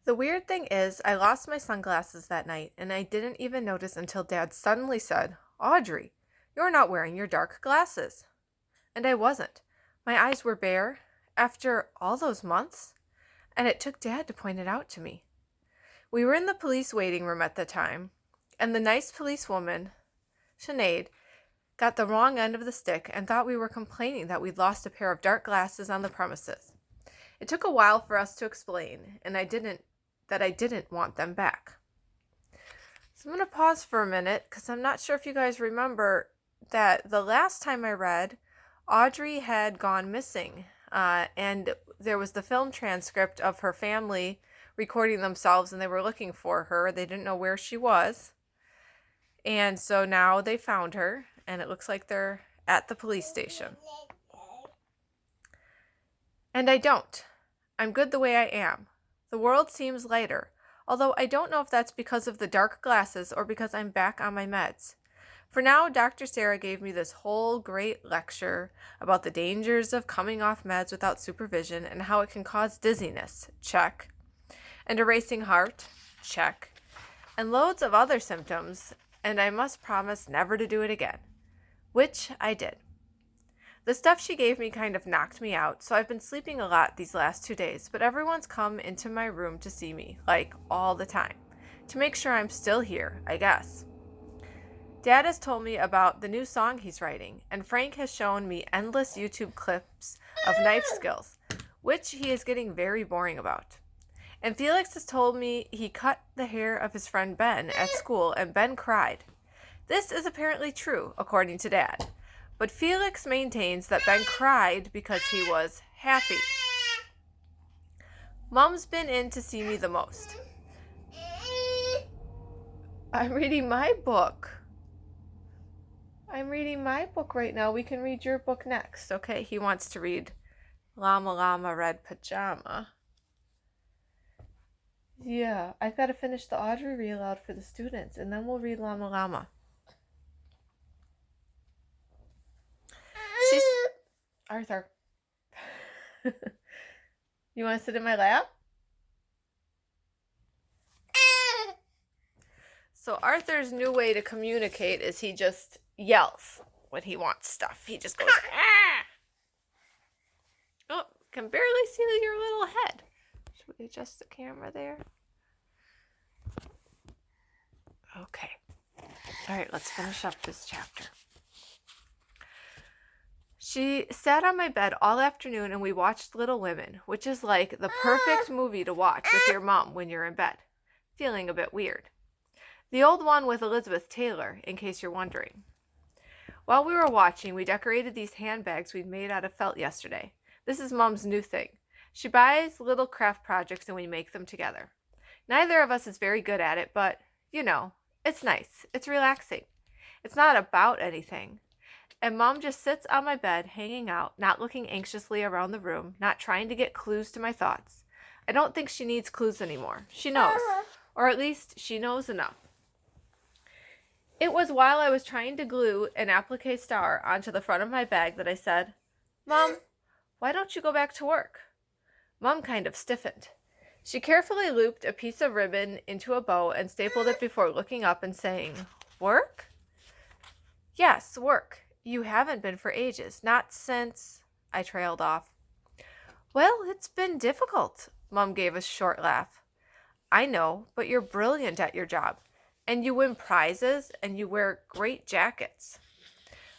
The weird thing is, I lost my sunglasses that night, and I didn't even notice until Dad suddenly said, "Audrey, you're not wearing your dark glasses." And I wasn't. My eyes were bare after all those months, and it took Dad to point it out to me. We were in the police waiting room at the time, and the nice policewoman, Sinead, got the wrong end of the stick and thought we were complaining that we'd lost a pair of dark glasses on the premises. It took a while for us to explain, and I didn't want them back. So I'm going to pause for a minute because I'm not sure if you guys remember that the last time I read, Audrey had gone missing, and there was the film transcript of her family recording themselves, and they were looking for her. They didn't know where she was, and so now they found her, and it looks like they're at the police station. And I don't. I'm good the way I am. The world seems lighter, although I don't know if that's because of the dark glasses or because I'm back on my meds. For now, Dr. Sarah gave me this whole great lecture about the dangers of coming off meds without supervision and how it can cause dizziness, check, and a racing heart, check, and loads of other symptoms, and I must promise never to do it again, which I did. The stuff she gave me kind of knocked me out, so I've been sleeping a lot these last 2 days, but everyone's come into my room to see me, like all the time, to make sure I'm still here, I guess. Dad has told me about the new song he's writing, and Frank has shown me endless YouTube clips of knife skills, which he is getting very boring about. And Felix has told me he cut the hair of his friend Ben at school, and Ben cried. This is apparently true, according to Dad. But Felix maintains that Ben cried because he was happy. Mom's been in to see me the most. I'm reading my book. Right now. We can read your book next, okay? He wants to read Llama Llama Red Pajama. Yeah, I've got to finish the Audrey read aloud for the students, and then we'll read Llama Llama. Arthur. You want to sit in my lap? So Arthur's new way to communicate is he just yells when he wants stuff. He just goes, ah! Oh, can barely see your little head. Should we adjust the camera there? Okay. All right, let's finish up this chapter. She sat on my bed all afternoon and we watched Little Women, which is like the perfect movie to watch with your mom when you're in bed, feeling a bit weird. The old one with Elizabeth Taylor, in case you're wondering. While we were watching, we decorated these handbags we'd made out of felt yesterday. This is Mom's new thing. She buys little craft projects and we make them together. Neither of us is very good at it, but, you know, it's nice. It's relaxing. It's not about anything. And Mom just sits on my bed, hanging out, not looking anxiously around the room, not trying to get clues to my thoughts. I don't think she needs clues anymore. She knows. Or at least she knows enough. It was while I was trying to glue an applique star onto the front of my bag that I said, "Mom, why don't you go back to work?" Mom kind of stiffened. She carefully looped a piece of ribbon into a bow and stapled it before looking up and saying, "Work?" "Yes, work. You haven't been for ages. Not since..." I trailed off. "Well, it's been difficult." Mom gave a short laugh. "I know, but you're brilliant at your job. And you win prizes, and you wear great jackets."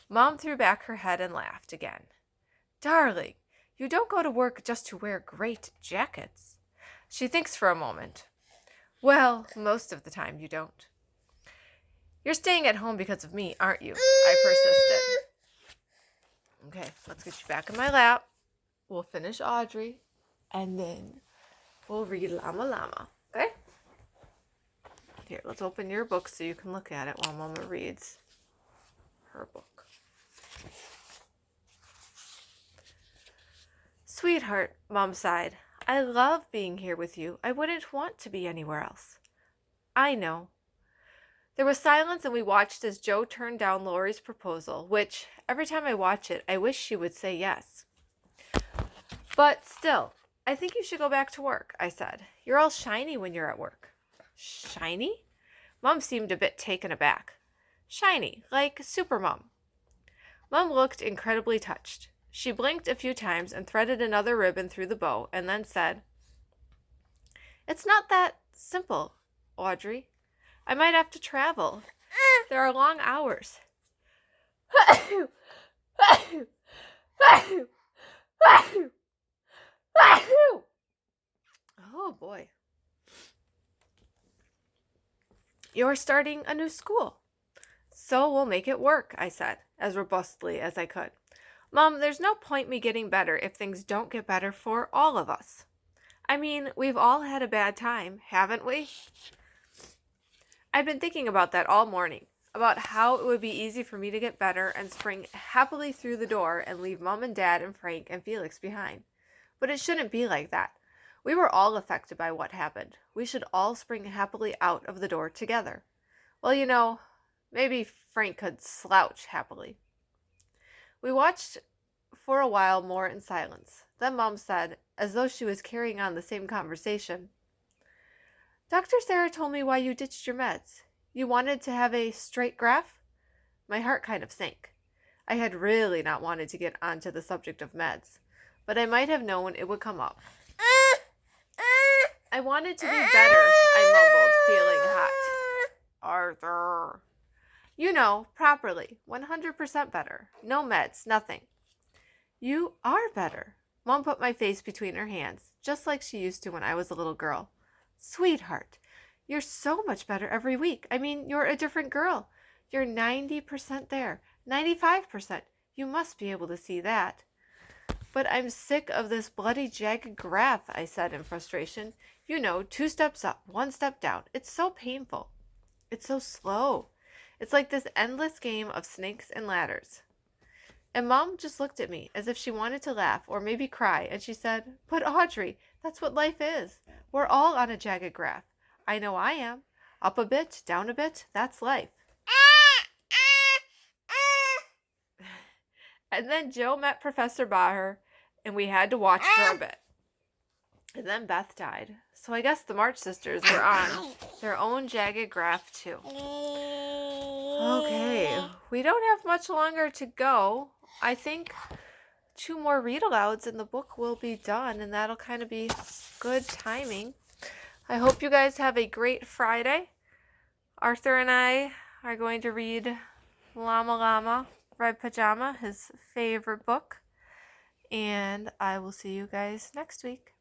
Mom threw back her head and laughed again. "Darling, you don't go to work just to wear great jackets." She thinks for a moment. "Well, most of the time you don't." "You're staying at home because of me, aren't you?" I persisted. "Okay, let's get you back in my lap. We'll finish Audrey, and then we'll read Llama Llama, okay? Here, let's open your book so you can look at it while Mama reads her book. "Sweetheart," Mom sighed, "I love being here with you. I wouldn't want to be anywhere else." "I know." There was silence and we watched as Joe turned down Lori's proposal, which, every time I watch it, I wish she would say yes. But still, I think you should go back to work, I said. You're all shiny when you're at work. Shiny? Mom seemed a bit taken aback. Shiny, like Super Mom. Mom looked incredibly touched. She blinked a few times and threaded another ribbon through the bow and then said, It's not that simple, Audrey. I might have to travel. There are long hours. Oh boy. You're starting a new school. So we'll make it work, I said, as robustly as I could. Mom, there's no point me getting better if things don't get better for all of us. I mean, we've all had a bad time, haven't we? I've been thinking about that all morning, about how it would be easy for me to get better and spring happily through the door and leave Mom and Dad and Frank and Felix behind. But it shouldn't be like that. We were all affected by what happened. We should all spring happily out of the door together. Well, maybe Frank could slouch happily. We watched for a while more in silence. Then Mom said, as though she was carrying on the same conversation, Dr. Sarah told me why you ditched your meds. You wanted to have a straight graph? My heart kind of sank. I had really not wanted to get onto the subject of meds, but I might have known it would come up. I wanted to be better, I mumbled, feeling hot. Arthur. Properly. 100% better. No meds, nothing. You are better. Mom put my face between her hands, just like she used to when I was a little girl. Sweetheart, you're so much better every week. I mean, you're a different girl. You're 90% there, 95%. You must be able to see that. But I'm sick of this bloody jagged graph, I said in frustration. 2 steps up, 1 step down. It's so painful. It's so slow. It's like this endless game of snakes and ladders. And Mom just looked at me as if she wanted to laugh or maybe cry, and she said, But Audrey, that's what life is. We're all on a jagged graph. I know I am. Up a bit, down a bit, that's life. And then Joe met Professor Baher, and we had to watch for a bit. And then Beth died. So I guess the March sisters were on their own jagged graph too. Okay, we don't have much longer to go. I think 2 more read-alouds and the book will be done, and that'll kind of be good timing. I hope you guys have a great Friday. Arthur and I are going to read Llama Llama, Red Pajama, his favorite book. And I will see you guys next week.